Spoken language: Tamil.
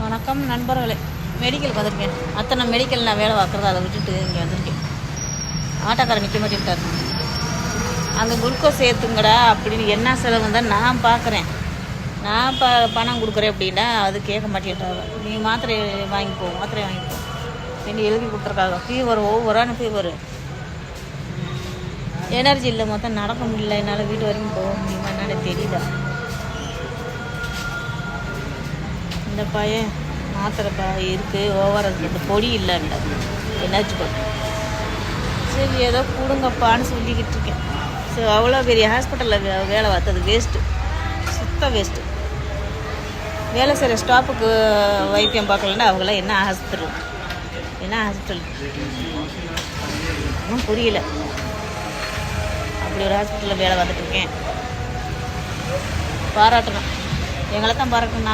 வணக்கம் நண்பர்களே. மெடிக்கலுக்கு வந்திருக்கேன். அத்தனை மெடிக்கல் நான் வேலை பார்க்குறத அதை விட்டுட்டு இங்கே வந்திருக்கேன். ஆட்டோக்காரர் நிற்க மாட்டேன்ட்டார். அங்கே குளுக்கோஸ் ஏற்றுங்கடா அப்படின்னு என்ன செலவு வந்தால் நான் பார்க்குறேன். நான் பணம் கொடுக்குறேன் அப்படின்னா அது கேட்க மாட்டேன்ட்டாங்க. நீ மாத்திரை வாங்கிப்போ என்ன எழுதி கொடுத்துருக்காங்க. ஃபீவர் ஓவரான ஃபீவர், எனர்ஜி இல்லை, மொத்தம் நடக்க முடியல. என்னால் வீட்டு வரைக்கும் போக முடியுமா என்னன்னு தெரியல. இந்த பையன் மாத்திரை இருக்குது, ஓவராக இருக்குது, பொடி இல்லைன்ற எனர்ஜி போட்டு சரி ஏதோ கொடுங்கப்பான்னு சொல்லிக்கிட்டு இருக்கேன். ஸோ அவ்வளோ பெரிய ஹாஸ்பிட்டலில் வேலை பார்த்தது வேஸ்ட்டு, சுத்த வேஸ்ட்டு. வேலை செய்கிற ஸ்டாஃபுக்கு வைத்தியம் பார்க்கலன்னா அவங்களாம் என்ன ஹாஸ்பிட்டல் ஒன்றும் புரியல. அப்படி ஒரு ஹாஸ்பிட்டலில் வேலை பார்த்துட்ருக்கேன். பாராட்டணும், எங்களை தான் பாராட்டணும்.